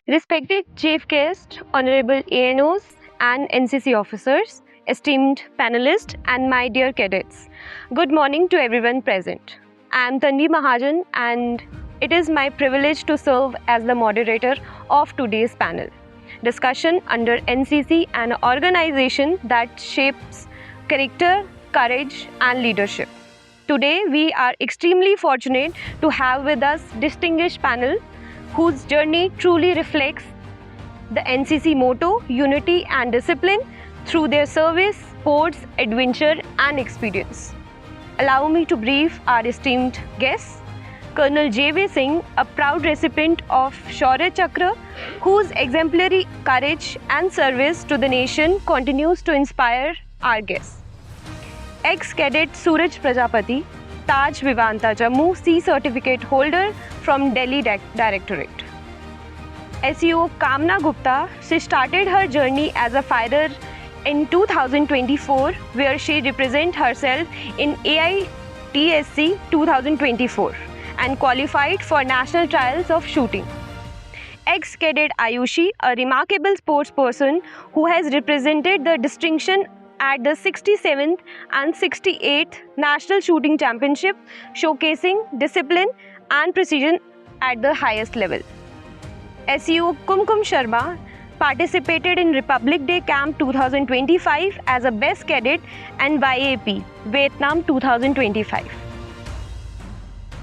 Respected Chief Guest, Honorable ANOs and NCC officers, esteemed panelists, and my dear cadets, good morning to everyone present. I am Tanvi Mahajan, and it is my privilege to serve as the moderator of today's panel discussion under NCC, an organization that shapes character, courage, and leadership. Today, we are extremely fortunate to have with us distinguished panel whose journey truly reflects the NCC motto, unity and discipline through their service, sports, adventure and experience. Allow me to brief our esteemed guests. Colonel J.V. Singh, a proud recipient of Shaurya Chakra, whose exemplary courage and service to the nation continues to inspire our guests. Ex-cadet Suraj Prajapati, Taj Vivanta Jammu C certificate holder from Delhi Directorate. SEO Kamna Gupta, she started her journey as a fighter in 2024, where she represents herself in AITSC 2024 and qualified for national trials of shooting. Ex-cadet Ayushi, a remarkable sports person who has represented the distinction at the 67th and 68th National Shooting Championship, showcasing discipline and precision at the highest level. SEO Kumkum Sharma participated in Republic Day Camp 2025 as a best cadet and YAP, Vietnam 2025.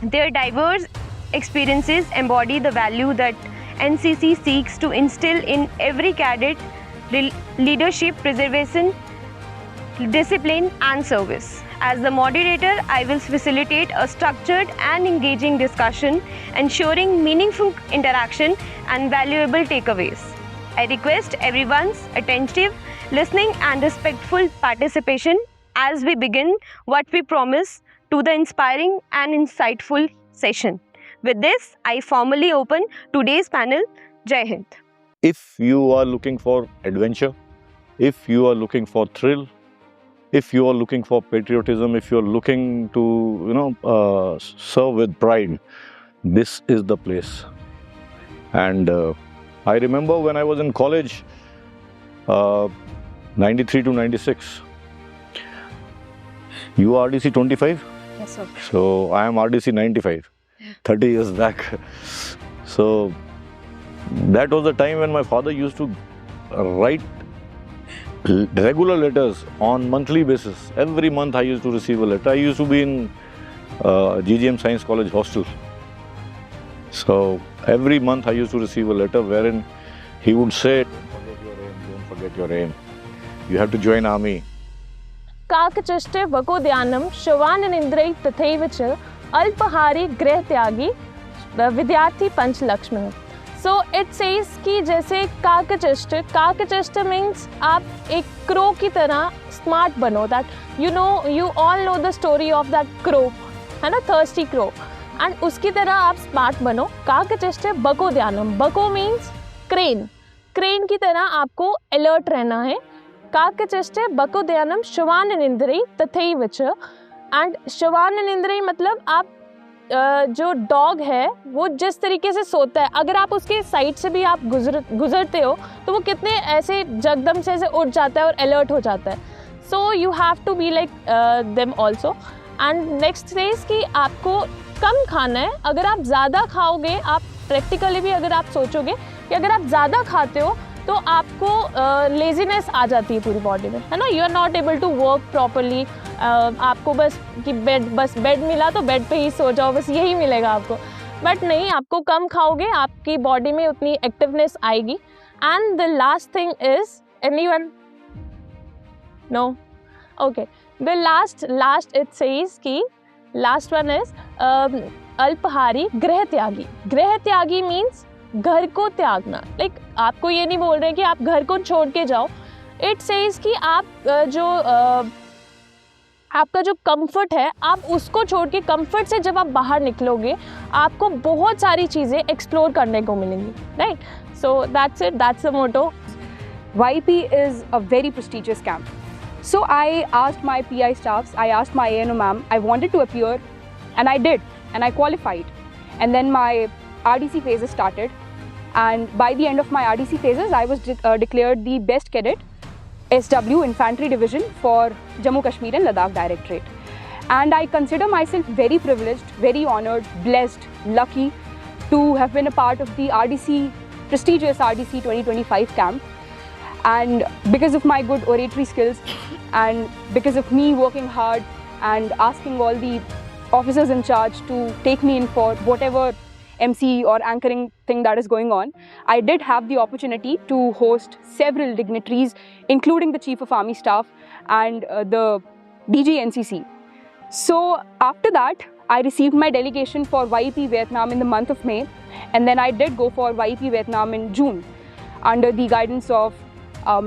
Their diverse experiences embody the value that NCC seeks to instill in every cadet: leadership, preservation, discipline and service. As the moderator, I will facilitate a structured and engaging discussion, ensuring meaningful interaction and valuable takeaways. I request everyone's attentive listening and respectful participation as we begin what we promise to the inspiring and insightful session. With this, I formally open today's panel. Jai Hind. If you are looking for adventure, if you are looking for thrill, if you are looking for patriotism, if you are looking to serve with pride, this is the place. And I remember when I was in college, 93 to 96. You are RDC 25? Yes, sir. So I am RDC 95, 30 years back. So that was the time when my father used to write regular letters on monthly basis. Every month I used to receive a letter. I used to be in GGM Science College hostel. So every month I used to receive a letter wherein he would say, don't forget your aim. You have to join army. काकचष्टे वकोद्यानम शवाननिन्द्रै तथैव च अल्पहारी गृह त्यागी विद्यार्थी पंचलक्ष्मी. So it says कि जैसे काकचष्ट means आप एक crow की तरह स्मार्ट बनो. That you all know the story of that crow, है ना, thirsty crow. And उसकी तरह आप स्मार्ट बनो. काकचष्टे बकोद्यानम, बको means crane की तरह आपको अलर्ट रहना है. काकचष्टे बकोद्यानम शवाननिन्द्रै तथैव च. एंड शवाननिन्द्रै मतलब आप जो डॉग है वो जिस तरीके से सोता है, अगर आप उसके साइड से भी आप गुजरते हो तो वो कितने ऐसे जगदम से ऐसे उठ जाता है और अलर्ट हो जाता है. So you have to be like them also. And next is कि आपको कम खाना है. अगर आप ज़्यादा खाओगे, आप प्रैक्टिकली भी अगर आप सोचोगे कि अगर आप ज़्यादा खाते हो तो आपको लेजीनेस आ जाती है पूरी बॉडी में, है ना. You are not able to work properly. आपको बस बेड मिला तो बेड पे ही सो जाओ, बस यही मिलेगा आपको. बट नहीं, आपको कम खाओगे, आपकी बॉडी में उतनी एक्टिवनेस आएगी. And the last thing is anyone no okay the last it says कि लास्ट वन इज अल्पहारी गृह त्यागी मीन्स घर को त्यागना. लाइक आपको ये नहीं बोल रहे कि आप घर को छोड़ के जाओ. इट सेज कि आप आपका जो कंफर्ट है आप उसको छोड़ के, कंफर्ट से जब आप बाहर निकलोगे आपको बहुत सारी चीज़ें एक्सप्लोर करने को मिलेंगी. Right. So that's it, that's the motto. YP is a very prestigious camp. So I asked my PI staffs, I asked my ANO ma'am, I wanted to appear and I did and I qualified. And then my RDC phases started. And by the end of my RDC phases, I was declared the best cadet SW Infantry Division for Jammu Kashmir and Ladakh Directorate. And I consider myself very privileged, very honored, blessed, lucky to have been a part of the prestigious RDC 2025 camp. And because of my good oratory skills and because of me working hard and asking all the officers in charge to take me in for whatever MC or anchoring thing that is going on, I did have the opportunity to host several dignitaries, including the Chief of Army Staff and the DG NCC. So after that, I received my delegation for YEP Vietnam in the month of May, and then I did go for YEP Vietnam in June under the guidance of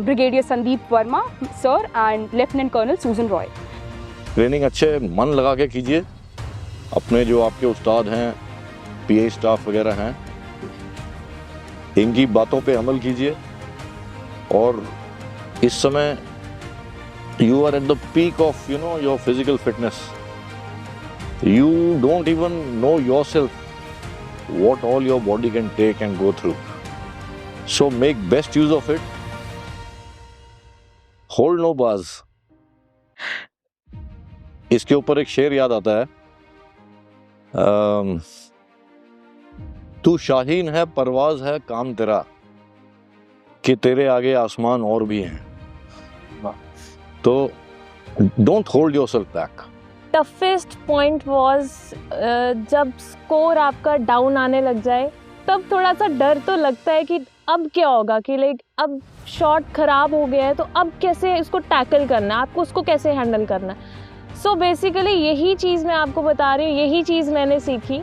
Brigadier Sandeep Verma sir and Lieutenant Colonel Susan Roy. Training अच्छे मन लगा के कीजिए, अपने जो आपके उस्ताद हैं, PI staff वगैरह हैं, इनकी बातों पे अमल कीजिए। और इस समय you are at the peak of your physical fitness. You don't even know yourself what all your body can take and go through. So make best use of it. Hold no bars. इसके ऊपर एक शेर याद आता है, तू शाहीन है, परवाज है, काम तेरा, कि तेरे आगे आसमान और भी हैं। तो don't hold yourself back. Toughest point was जब स्कोर आपका डाउन आने लग जाए, तब थोड़ा सा डर तो लगता है कि अब क्या होगा, कि लाइक अब शॉट खराब हो गया है तो अब कैसे इसको टैकल करना है, आपको उसको कैसे हैंडल करना है। सो बेसिकली यही चीज़ मैं आपको बता रही हूँ, यही चीज़ मैंने सीखी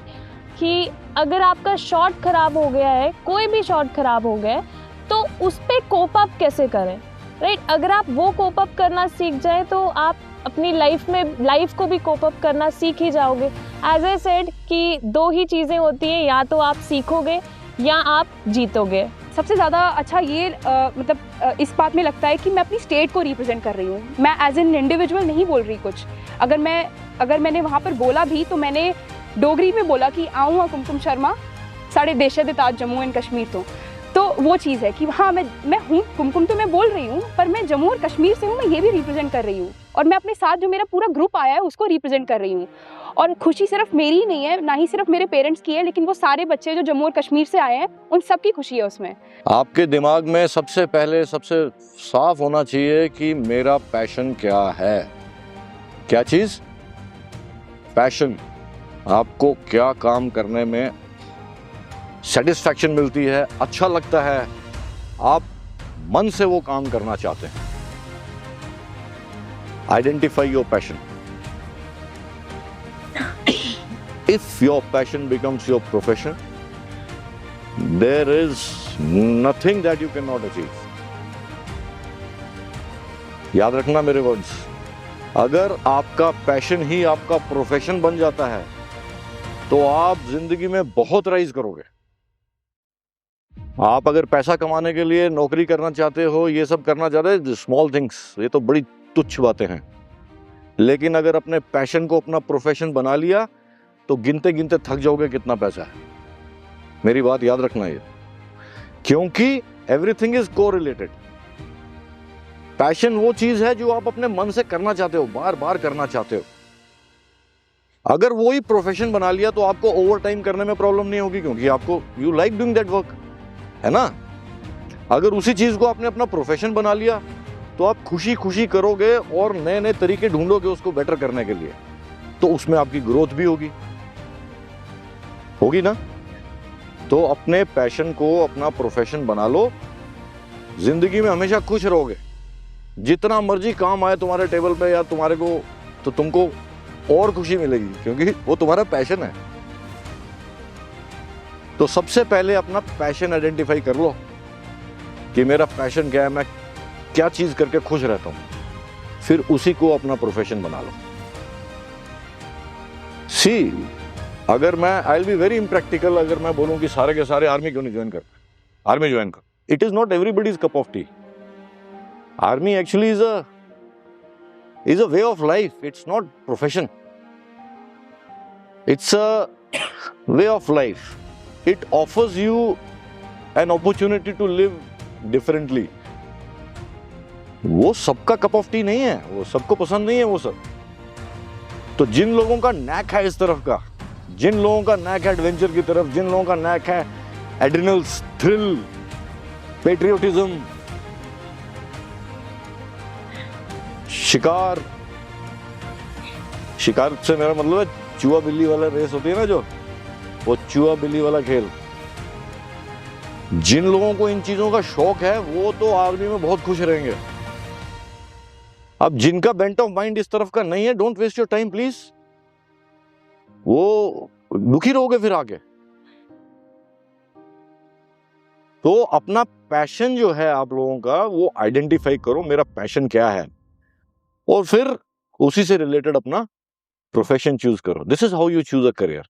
कि अगर आपका शॉट खराब हो गया है, कोई भी शॉट खराब हो गया है, तो उस पर कोप अप कैसे करें, राइट। अगर आप वो कोप अप करना सीख जाए तो आप अपनी लाइफ को भी कोप अप करना सीख ही जाओगे। एज आई सेड कि दो ही चीज़ें होती हैं, या तो आप सीखोगे या आप जीतोगे। सबसे ज़्यादा अच्छा ये इस बात में लगता है कि मैं अपनी स्टेट को रिप्रेजेंट कर रही हूँ। मैं एज एन इंडिविजुअल नहीं बोल रही कुछ। अगर मैंने वहाँ पर बोला भी तो मैंने डोगरी में बोला कि आऊँ कुमकुम शर्मा साढ़े देशे दे ताज जम्मू एंड कश्मीर। तो वो चीज़ है कि हाँ मैं हूँ कुमकुम, तो मैं बोल रही हूँ, पर मैं जम्मू और कश्मीर से हूँ, मैं ये भी रिप्रेजेंट कर रही हूँ। और मैं अपने साथ जो मेरा पूरा ग्रुप आया है उसको रिप्रेजेंट कर रही हूँ। और खुशी सिर्फ मेरी ही नहीं है, ना ही सिर्फ मेरे पेरेंट्स की है, लेकिन वो सारे बच्चे जो जम्मू और कश्मीर से आए हैं उन सब की खुशी है उसमें। आपके दिमाग में सबसे पहले सबसे साफ होना चाहिए कि मेरा पैशन क्या है। क्या चीज़? पैशन। आपको क्या काम करने में सेटिस्फैक्शन मिलती है, अच्छा लगता है, आप मन से वो काम करना चाहते हैं। Identify your passion. If your passion becomes your profession, there is nothing that you cannot achieve. याद रखना मेरे वर्ड्स। अगर आपका पैशन ही आपका प्रोफेशन बन जाता है तो आप जिंदगी में बहुत राइज करोगे। आप अगर पैसा कमाने के लिए नौकरी करना चाहते हो, ये सब करना चाहते हो, स्मॉल थिंग्स, ये तो बड़ी तुच्छ बातें हैं। लेकिन अगर अपने पैशन को अपना प्रोफेशन बना लिया तो गिनते गिनते थक जाओगे कितना पैसा है। मेरी बात याद रखना ये, क्योंकि एवरीथिंग इज कोरिलेटेड। पैशन वो चीज है जो आप अपने मन से करना चाहते हो, बार बार करना चाहते हो। अगर वो ही प्रोफेशन बना लिया तो आपको ओवर टाइम करने में प्रॉब्लम नहीं होगी, क्योंकि आपको you like doing that work, है ना। अगर उसी चीज को आपने अपना प्रोफेशन बना लिया तो आप खुशी खुशी करोगे और नए नए तरीके ढूंढोगे उसको बेटर करने के लिए, तो उसमें आपकी ग्रोथ भी होगी ना। तो अपने पैशन को अपना प्रोफेशन बना लो, जिंदगी में हमेशा खुश रहोगे। जितना मर्जी काम आए तुम्हारे टेबल पे या तुम्हारे को, तो तुमको और खुशी मिलेगी, क्योंकि वो तुम्हारा पैशन है। तो सबसे पहले अपना पैशन आइडेंटिफाई कर लो कि मेरा पैशन क्या है, मैं क्या चीज करके खुश रहता हूं, फिर उसी को अपना प्रोफेशन बना लो। सी, अगर मैं I will be very impractical, अगर मैं बोलूं कि सारे के सारे आर्मी क्यों नहीं ज्वाइन कर, आर्मी ज्वाइन कर, it is not everybody's cup of T. Army actually is a way of life. It's not profession. It's a way of life. It offers you an opportunity to live differently. वो सबका cup of T नहीं है, वो सबको पसंद नहीं है वो सब. तो जिन लोगों का नैक है इस तरफ का, जिन लोगों का नैक है एडवेंचर की तरफ, जिन लोगों का नैक है एड्रिनल थ्रिल, पेट्रियोटिज्म, शिकार, शिकार से मेरा मतलब है चूहा बिल्ली वाला रेस होती है ना, जो वो चूहा बिल्ली वाला खेल. जिन लोगों को इन चीजों का शौक है वो तो आर्मी में बहुत खुश रहेंगे. अब जिनका बेंट ऑफ माइंड इस तरफ का नहीं है, don't waste your time please. वो दुखी रहोगे फिर आगे. तो अपना पैशन जो है आप लोगों का, वो आइडेंटिफाई करो, मेरा पैशन क्या है, और फिर उसी से रिलेटेड अपना प्रोफेशन चूज करो. This is how you choose a career.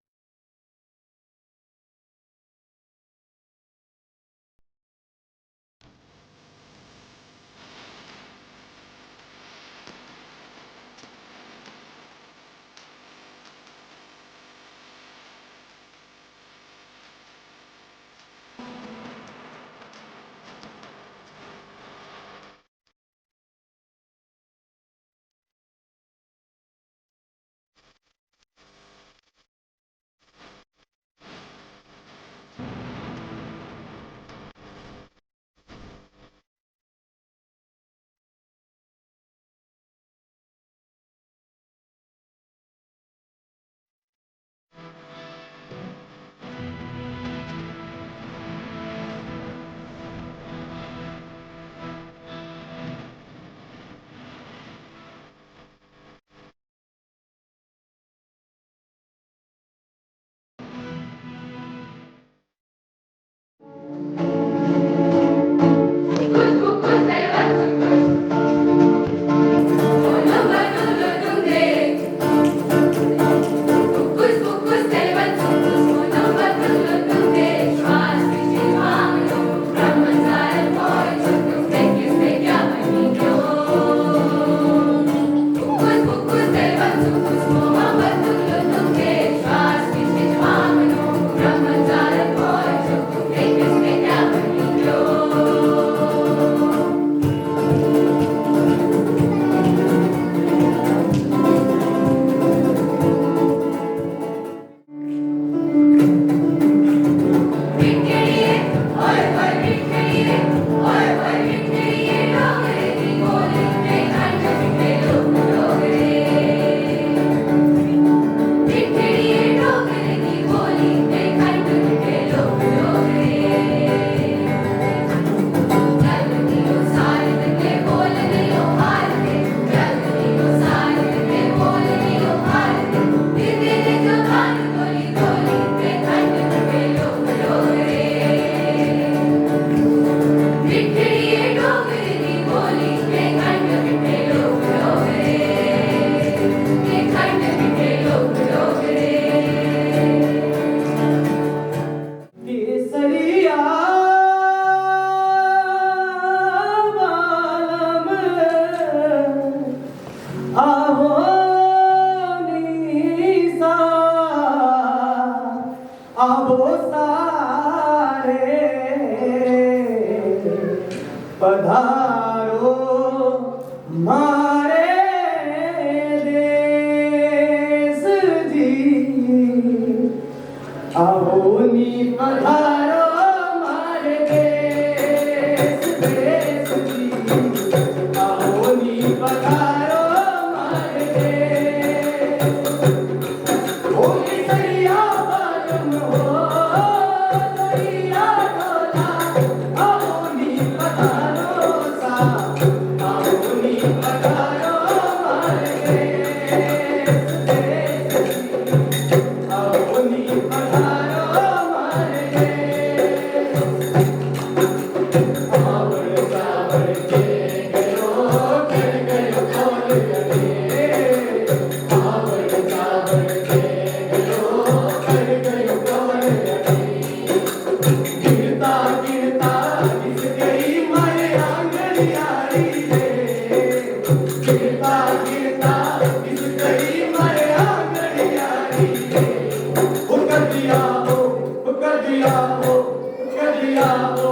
पधारो मारे देश जी, आओनी पधारो मारे देश देश जी, आओनी पधारो मारे देश। ओ सैया बाजन हो सैया डोला, आओनी पधारो सा, आओनी पधारो मारे देश देश जी, आओनी पधारो मारे देश। आवड़ जावड़ के गयो कर गयो खोल गए, आवड़ जावड़ के गयो कर गयो खोल गए। गिरता गिरता घिस गई मारे आंगनयारी रे, गिरता गिरता घिस गई मारे आंगनयारी रे। कर दिया हो, कर दिया हो, कर दिया हो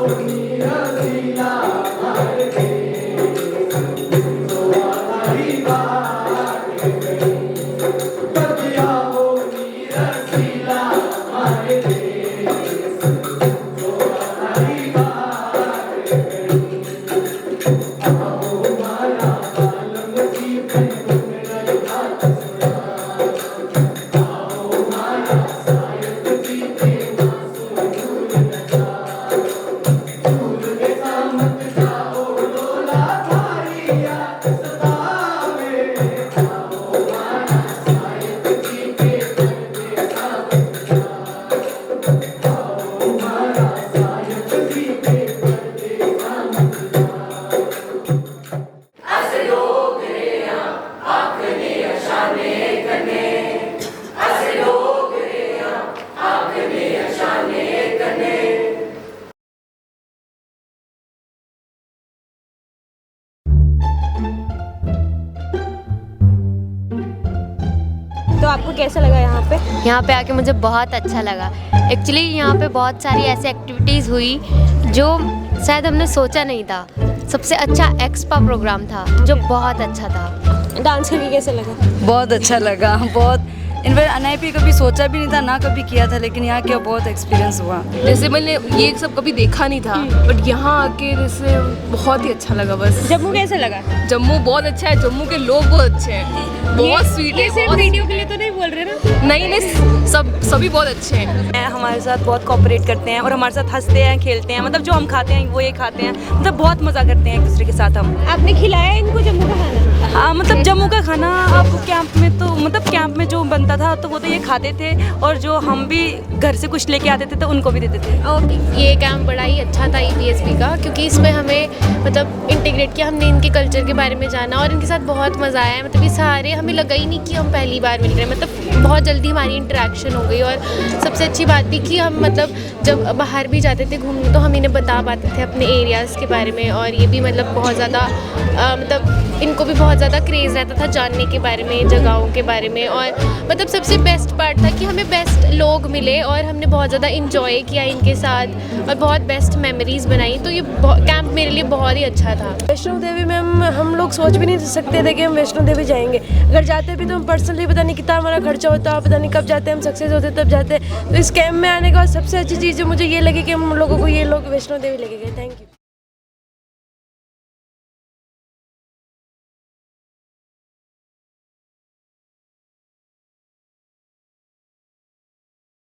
तो आपको कैसा लगा यहाँ पे? यहाँ पे आके मुझे बहुत अच्छा लगा। एक्चुअली यहाँ पे बहुत सारी ऐसी एक्टिविटीज़ हुई जो शायद हमने सोचा नहीं था। सबसे अच्छा एक्सपा प्रोग्राम था जो बहुत अच्छा था। डांस करके कैसा लगा? बहुत अच्छा लगा, बहुत इनफैक्ट अनायपी कभी सोचा भी नहीं था, ना कभी किया था, लेकिन यहाँ क्या बहुत एक्सपीरियंस हुआ। जैसे मैंने ये सब कभी देखा नहीं था, बट यहाँ आके जैसे बहुत ही अच्छा लगा। बस जम्मू कैसा लगा? जम्मू बहुत अच्छा है, जम्मू के लोग बहुत अच्छे हैं, बहुत स्वीट है। ये सिर्फ वीडियो के लिए तो नहीं बोल रहे ना? नहीं, सभी बहुत अच्छे हैं। हमारे साथ बहुत कोऑपरेट करते हैं और हमारे साथ हंसते हैं, खेलते हैं, मतलब जो हम खाते हैं वो ये खाते हैं, मतलब बहुत मज़ा करते हैं एक दूसरे के साथ हम। आपने खिलाया इनको जम्मू का खाना? हाँ, मतलब जम्मू का खाना अब कैंप में तो मतलब कैंप में जो बनता था तो वो तो ये खाते थे, और जो हम भी घर से कुछ लेके आते थे तो उनको भी देते थे। ये कैंप बड़ा ही अच्छा था EPSP का, क्योंकि इसमें हमें मतलब इंटीग्रेट किया, हमने इनके कल्चर के बारे में जाना और इनके साथ बहुत मज़ा आया। मतलब ये सारे हमें लगा ही नहीं कि हम पहली बार मिल रहे हैं, मतलब बहुत जल्दी हमारी इंटरेक्शन हो गई। और सबसे अच्छी बात थी कि हम मतलब जब बाहर भी जाते थे घूमने तो हम इन्हें बता पाते थे अपने एरियाज़ के बारे में, और ये भी मतलब बहुत ज़्यादा मतलब इनको भी बहुत ज़्यादा क्रेज़ रहता था जानने के बारे में, जगहों के बारे में। और मतलब सबसे बेस्ट पार्ट था कि हमें बेस्ट लोग मिले और हमने बहुत ज़्यादा इंजॉय किया इनके साथ और बहुत बेस्ट मेमोरीज़ बनाई। तो ये कैंप मेरे लिए बहुत ही अच्छा था। वैष्णो देवी में हम लोग सोच भी नहीं सकते थे कि हम वैष्णो देवी जाएंगे। अगर जाते भी तो हम पर्सनली पता नहीं कितना हमारा खर्चा होता, पता नहीं कब जाते, हम सक्सेस होते तब जाते। तो इस कैंप में आने के बाद सबसे अच्छी चीज़ जो मुझे ये लगी कि हम लोगों को ये लोग वैष्णो देवी लेके गए। Thank you.